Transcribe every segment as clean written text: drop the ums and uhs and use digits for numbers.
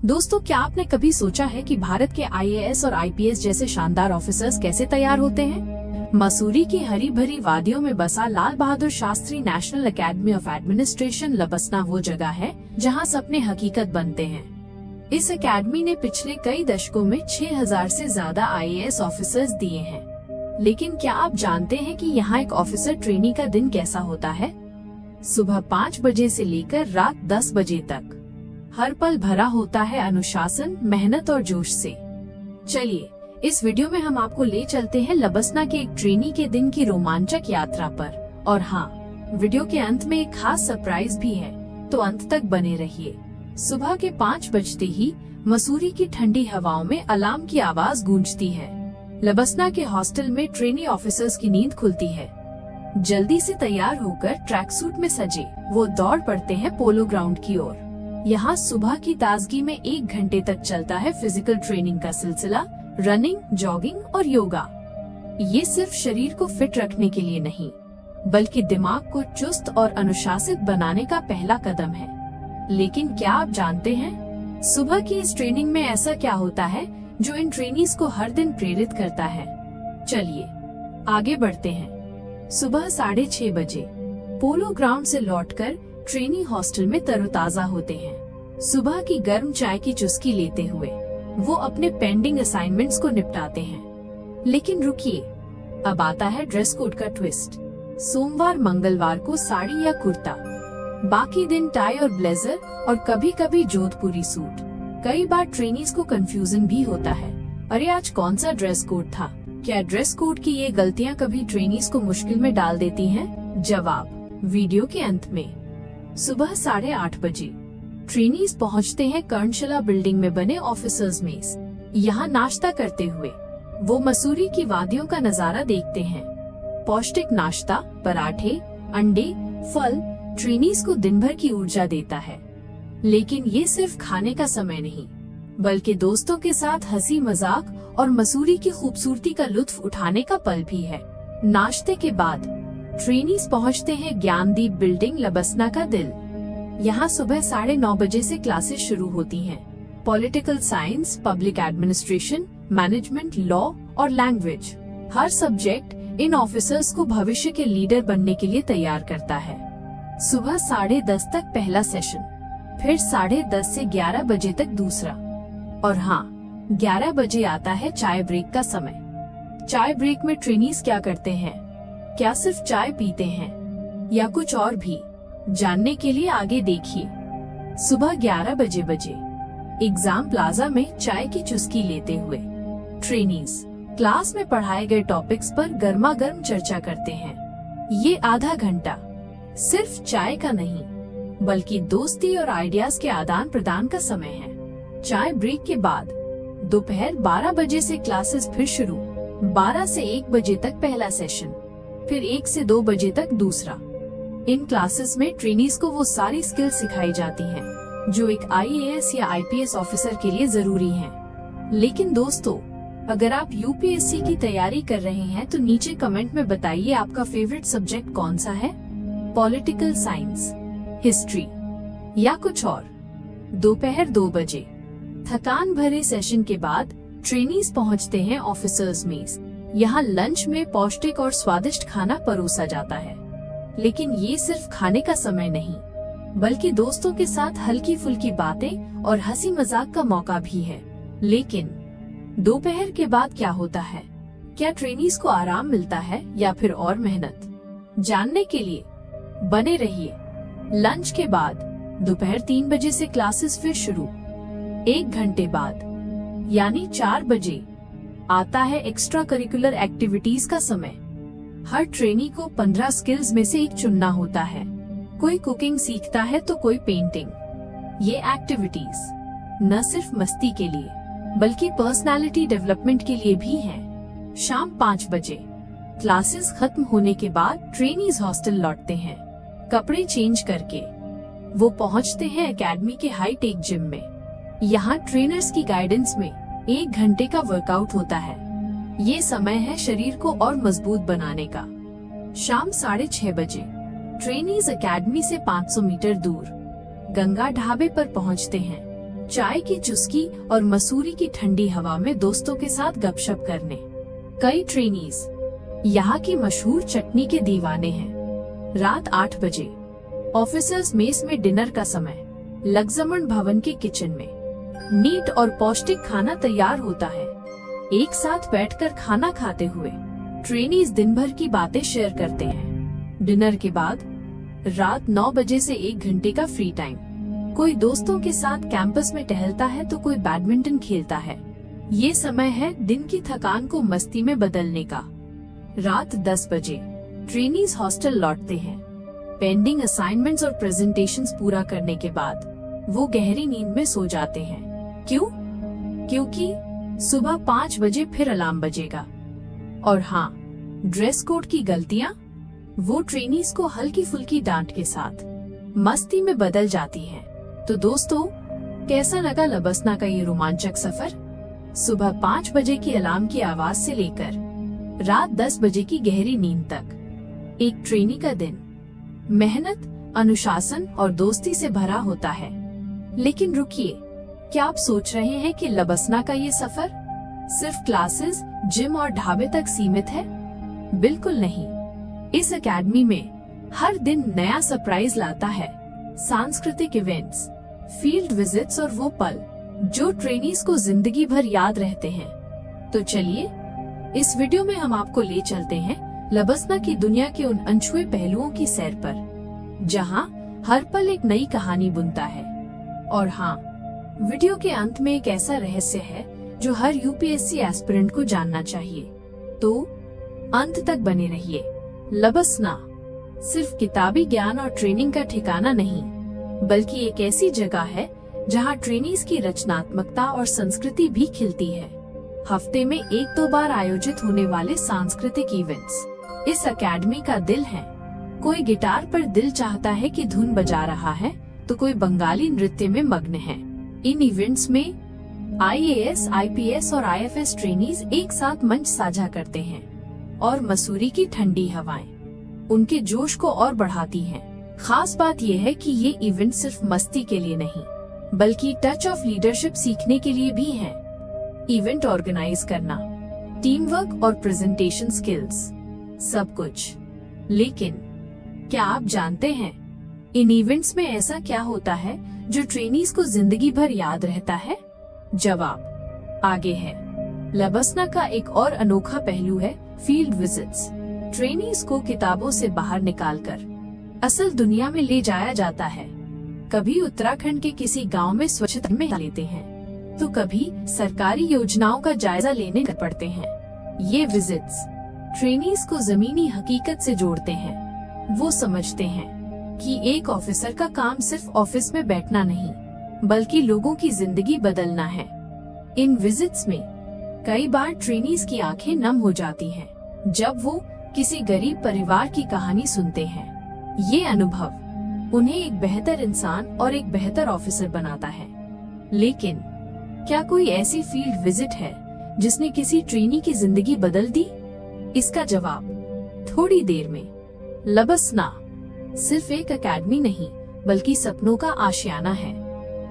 दोस्तों, क्या आपने कभी सोचा है कि भारत के आईएएस और आईपीएस जैसे शानदार ऑफिसर्स कैसे तैयार होते हैं? मसूरी की हरी भरी वादियों में बसा Lal Bahadur Shastri National Academy of Administration LBSNAA वो जगह है जहां सपने हकीकत बनते हैं। इस एकेडमी ने पिछले कई दशकों में 6000 से ज्यादा आईएएस ऑफिसर्स दिए हैं। लेकिन क्या आप जानते हैं कि यहाँ एक ऑफिसर ट्रेनी का दिन कैसा होता है? सुबह 5 बजे से लेकर रात 10 बजे तक हर पल भरा होता है अनुशासन, मेहनत और जोश से। चलिए, इस वीडियो में हम आपको ले चलते हैं लबसना के एक ट्रेनी के दिन की रोमांचक यात्रा पर। और हाँ, वीडियो के अंत में एक खास सरप्राइज भी है, तो अंत तक बने रहिए। सुबह के 5 बजते ही मसूरी की ठंडी हवाओं में अलार्म की आवाज गूंजती है। लबसना के हॉस्टल में ट्रेनी ऑफिसर्स की नींद खुलती है। जल्दी से तैयार होकर ट्रैक सूट में सजे वो दौड़ पड़ते हैं पोलो ग्राउंड की ओर। यहाँ सुबह की ताजगी में 1 घंटे तक चलता है फिजिकल ट्रेनिंग का सिलसिला। रनिंग, जॉगिंग और योगा। ये सिर्फ शरीर को फिट रखने के लिए नहीं, बल्कि दिमाग को चुस्त और अनुशासित बनाने का पहला कदम है। लेकिन क्या आप जानते हैं, सुबह की इस ट्रेनिंग में ऐसा क्या होता है जो इन ट्रेनीज को हर दिन प्रेरित करता है? चलिए आगे बढ़ते हैं। सुबह 6:30 बजे पोलो ग्राउंड से लौटकर ट्रेनी हॉस्टल में तरोताजा होते हैं। सुबह की गर्म चाय की चुस्की लेते हुए वो अपने पेंडिंग असाइनमेंट्स को निपटाते हैं। लेकिन रुकिए, अब आता है ड्रेस कोड का ट्विस्ट। सोमवार मंगलवार को साड़ी या कुर्ता, बाकी दिन टाई और ब्लेजर और कभी कभी जोधपुरी सूट। कई बार ट्रेनीज को कंफ्यूजन भी होता है, अरे आज कौन सा ड्रेस कोड था? क्या ड्रेस कोड की ये गलतियाँ कभी ट्रेनीज को मुश्किल में डाल देती हैं? जवाब वीडियो के अंत में। सुबह 8:30 बजे ट्रेनीज पहुंचते हैं कर्णशिला बिल्डिंग में बने ऑफिसर्स मेस। यहाँ नाश्ता करते हुए वो मसूरी की वादियों का नजारा देखते हैं। पौष्टिक नाश्ता, पराठे, अंडे, फल ट्रेनीज को दिन भर की ऊर्जा देता है। लेकिन ये सिर्फ खाने का समय नहीं, बल्कि दोस्तों के साथ हंसी मजाक और मसूरी की खूबसूरती का लुत्फ उठाने का पल भी है। नाश्ते के बाद ट्रेनीज पहुंचते हैं ज्ञानदीप बिल्डिंग, लबसना का दिल। यहाँ सुबह 9:30 बजे से क्लासेस शुरू होती हैं। Political science, public administration, management, law और लैंग्वेज। हर सब्जेक्ट इन ऑफिसर्स को भविष्य के लीडर बनने के लिए तैयार करता है। सुबह 10:30 तक पहला सेशन, फिर 10:30 से 11 बजे तक दूसरा। और हाँ, 11 बजे आता है चाय ब्रेक का समय। चाय ब्रेक में ट्रेनीज क्या करते हैं? क्या सिर्फ चाय पीते हैं या कुछ और भी? जानने के लिए आगे देखिए। सुबह 11 बजे एग्जाम प्लाजा में चाय की चुस्की लेते हुए ट्रेनीज क्लास में पढ़ाए गए टॉपिक्स पर गर्मा गर्म चर्चा करते हैं। ये आधा घंटा सिर्फ चाय का नहीं, बल्कि दोस्ती और आइडियाज के आदान प्रदान का समय है। चाय ब्रेक के बाद दोपहर 12 बजे से क्लासेस फिर शुरू। 12 से 1 बजे तक पहला सेशन, फिर 1 से 2 बजे तक दूसरा। इन क्लासेस में ट्रेनीज को वो सारी स्किल सिखाई जाती हैं जो एक आईएएस या आईपीएस ऑफिसर के लिए जरूरी हैं। लेकिन दोस्तों, अगर आप यूपीएससी की तैयारी कर रहे हैं तो नीचे कमेंट में बताइए आपका फेवरेट सब्जेक्ट कौन सा है? पॉलिटिकल साइंस, हिस्ट्री या कुछ और? दोपहर 2 बजे थकान भरे सेशन के बाद ट्रेनीज पहुंचते हैं ऑफिसर्स मेस। यहाँ लंच में पौष्टिक और स्वादिष्ट खाना परोसा जाता है। लेकिन ये सिर्फ खाने का समय नहीं, बल्कि दोस्तों के साथ हल्की फुल्की बातें और हंसी मजाक का मौका भी है। लेकिन दोपहर के बाद क्या होता है? क्या ट्रेनीज को आराम मिलता है या फिर और मेहनत? जानने के लिए बने रहिए। लंच के बाद दोपहर 3 बजे से क्लासेस फिर शुरू। 1 घंटे बाद यानी 4 बजे आता है एक्स्ट्रा करिकुलर एक्टिविटीज का समय। हर ट्रेनी को 15 स्किल्स में से एक चुनना होता है। कोई कुकिंग सीखता है तो कोई पेंटिंग। ये एक्टिविटीज न सिर्फ मस्ती के लिए, बल्कि पर्सनालिटी डेवलपमेंट के लिए भी हैं। शाम 5 बजे क्लासेस खत्म होने के बाद ट्रेनीज हॉस्टल लौटते हैं। कपड़े चेंज करके वो पहुंचते हैं एकेडमी के हाईटेक जिम में। यहाँ ट्रेनर्स की गाइडेंस में 1 घंटे का वर्कआउट होता है। ये समय है शरीर को और मजबूत बनाने का। शाम 6:30 बजे ट्रेनीज एकेडमी से 500 मीटर दूर गंगा ढाबे पर पहुंचते हैं। चाय की चुस्की और मसूरी की ठंडी हवा में दोस्तों के साथ गपशप करने। कई ट्रेनीज यहाँ की मशहूर चटनी के दीवाने हैं। रात 8 बजे ऑफिसर्स मेस में डिनर का समय। लग्जमन भवन के किचन में नीट और पौष्टिक खाना तैयार होता है। एक साथ बैठकर खाना खाते हुए ट्रेनीज दिन भर की बातें शेयर करते हैं। डिनर के बाद रात 9 बजे से 1 घंटे का फ्री टाइम। कोई दोस्तों के साथ कैंपस में टहलता है तो कोई बैडमिंटन खेलता है। ये समय है दिन की थकान को मस्ती में बदलने का। रात 10 बजे ट्रेनीज हॉस्टल लौटते हैं। पेंडिंग असाइनमेंट्स और प्रेजेंटेशंस पूरा करने के बाद वो गहरी नींद में सो जाते हैं। क्यों? क्योंकि सुबह 5 बजे फिर अलार्म बजेगा। और हाँ, ड्रेस कोड की गलतियाँ वो ट्रेनीज को हल्की फुल्की डांट के साथ मस्ती में बदल जाती हैं। तो दोस्तों, कैसा लगा लबसना का ये रोमांचक सफर? सुबह 5 बजे की अलार्म की आवाज से लेकर रात 10 बजे की गहरी नींद तक एक ट्रेनी का दिन मेहनत, अनुशासन और दोस्ती से भरा होता है। लेकिन रुकिए, क्या आप सोच रहे हैं कि लबसना का ये सफर सिर्फ क्लासेस, जिम और ढाबे तक सीमित है? बिल्कुल नहीं। इस एकेडमी में हर दिन नया सरप्राइज लाता है। सांस्कृतिक इवेंट्स, फील्ड विजिट्स और वो पल जो ट्रेनीज को जिंदगी भर याद रहते हैं। तो चलिए, इस वीडियो में हम आपको ले चलते हैं लबसना की दुनिया के उन अनछुए पहलुओं की सैर पर, जहां हर पल एक नई कहानी बुनता है। और हाँ, वीडियो के अंत में एक ऐसा रहस्य है जो हर यूपीएससी एस्पिरेंट को जानना चाहिए। तो अंत तक बने रहिए। लबसना सिर्फ किताबी ज्ञान और ट्रेनिंग का ठिकाना नहीं, बल्कि एक ऐसी जगह है जहां ट्रेनीज की रचनात्मकता और संस्कृति भी खिलती है। हफ्ते में 1-2 बार आयोजित होने वाले सांस्कृतिक इवेंट्स इस एकेडमी का दिल है। कोई गिटार पर दिल चाहता है कि धुन बजा रहा है, तो कोई बंगाली नृत्य में मग्न है। इन इवेंट्स में आईएएस, आईपीएस और आईएफएस ट्रेनीज एक साथ मंच साझा करते हैं और मसूरी की ठंडी हवाएं उनके जोश को और बढ़ाती हैं। खास बात यह है कि ये इवेंट सिर्फ मस्ती के लिए नहीं, बल्कि टच ऑफ लीडरशिप सीखने के लिए भी है। इवेंट ऑर्गेनाइज करना, टीम वर्क और प्रेजेंटेशन स्किल्स, सब कुछ। लेकिन क्या आप जानते हैं इन इवेंट्स में ऐसा क्या होता है जो ट्रेनीज को जिंदगी भर याद रहता है? जवाब आगे है। लबसना का एक और अनोखा पहलू है फील्ड विजिट्स। ट्रेनीज को किताबों से बाहर निकालकर असल दुनिया में ले जाया जाता है। कभी उत्तराखंड के किसी गांव में स्वच्छता में लेते हैं, तो कभी सरकारी योजनाओं का जायजा लेने पड़ते हैं। ये विजिट्स ट्रेनीज को जमीनी हकीकत से जोड़ते हैं। वो समझते हैं कि एक ऑफिसर का काम सिर्फ ऑफिस में बैठना नहीं, बल्कि लोगों की जिंदगी बदलना है। इन विजिट्स में कई बार ट्रेनीज की आंखें नम हो जाती हैं जब वो किसी गरीब परिवार की कहानी सुनते हैं। ये अनुभव उन्हें एक बेहतर इंसान और एक बेहतर ऑफिसर बनाता है। लेकिन क्या कोई ऐसी फील्ड विजिट है जिसने किसी ट्रेनी की जिंदगी बदल दी? इसका जवाब थोड़ी देर में। लबसना सिर्फ एक एकेडमी नहीं, बल्कि सपनों का आशियाना है।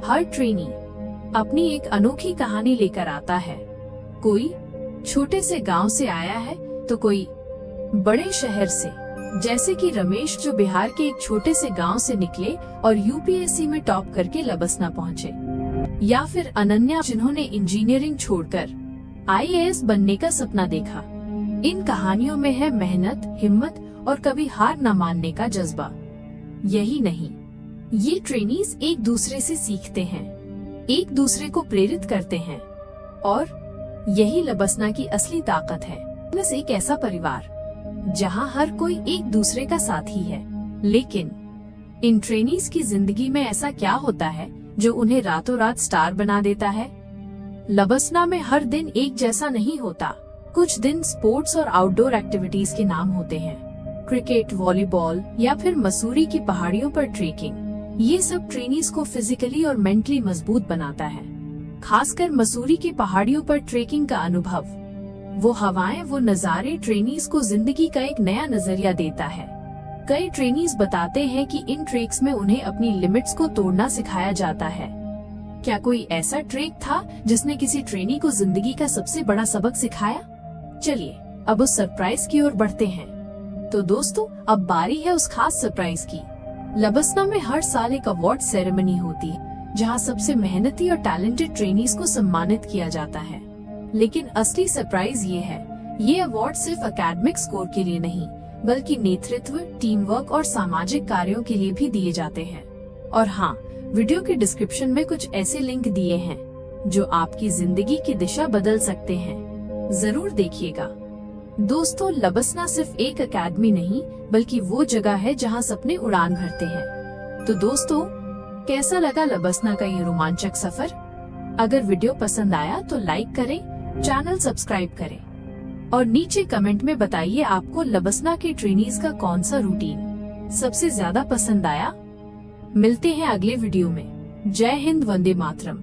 हर ट्रेनी अपनी एक अनोखी कहानी लेकर आता है। कोई छोटे से गांव से आया है, तो कोई बड़े शहर से, जैसे कि रमेश जो बिहार के एक छोटे से गांव से निकले और यूपीएससी में टॉप करके लबसना पहुंचे, या फिर अनन्या जिन्होंने इंजीनियरिंग छोड़कर आईएएस बनने का सपना देखा। इन कहानियों में है मेहनत, हिम्मत और कभी हार न मानने का जज्बा। यही नहीं, ये ट्रेनीज एक दूसरे से सीखते हैं, एक दूसरे को प्रेरित करते हैं, और यही लबसना की असली ताकत है। बस एक ऐसा परिवार जहां हर कोई एक दूसरे का साथी है। लेकिन इन ट्रेनीज की जिंदगी में ऐसा क्या होता है जो उन्हें रातों रात स्टार बना देता है? लबसना में हर दिन एक जैसा नहीं होता। कुछ दिन स्पोर्ट्स और आउटडोर एक्टिविटीज के नाम होते हैं, क्रिकेट, वॉलीबॉल या फिर मसूरी की पहाड़ियों पर ट्रेकिंग। ये सब ट्रेनीज को फिजिकली और मेंटली मजबूत बनाता है। खासकर मसूरी की पहाड़ियों पर ट्रेकिंग का अनुभव, वो हवाएं, वो नजारे ट्रेनीज को जिंदगी का एक नया नजरिया देता है। कई ट्रेनीज बताते हैं कि इन ट्रेक्स में उन्हें अपनी लिमिट्स को तोड़ना सिखाया जाता है। क्या कोई ऐसा ट्रेक था जिसने किसी ट्रेनी को जिंदगी का सबसे बड़ा सबक सिखाया? चलिए अब उस सरप्राइज की ओर बढ़ते हैं। तो दोस्तों, अब बारी है उस खास सरप्राइज की। लबसना में हर साल एक अवार्ड सेरेमनी होती है जहां सबसे मेहनती और टैलेंटेड ट्रेनीज को सम्मानित किया जाता है। लेकिन असली सरप्राइज ये है, ये अवार्ड सिर्फ एकेडमिक स्कोर के लिए नहीं बल्कि नेतृत्व, टीम वर्क और सामाजिक कार्यों के लिए भी दिए जाते हैं। और हाँ, वीडियो के डिस्क्रिप्शन में कुछ ऐसे लिंक दिए हैं जो आपकी जिंदगी की दिशा बदल सकते हैं, जरूर देखिएगा। दोस्तों, लबसना सिर्फ एक एकेडमी नहीं बल्कि वो जगह है जहां सपने उड़ान भरते हैं। तो दोस्तों, कैसा लगा लबसना का ये रोमांचक सफर? अगर वीडियो पसंद आया तो लाइक करें, चैनल सब्सक्राइब करें और नीचे कमेंट में बताइए आपको लबसना के ट्रेनीज का कौन सा रूटीन सबसे ज्यादा पसंद आया। मिलते हैं अगले वीडियो में। जय हिंद, वंदे मातरम।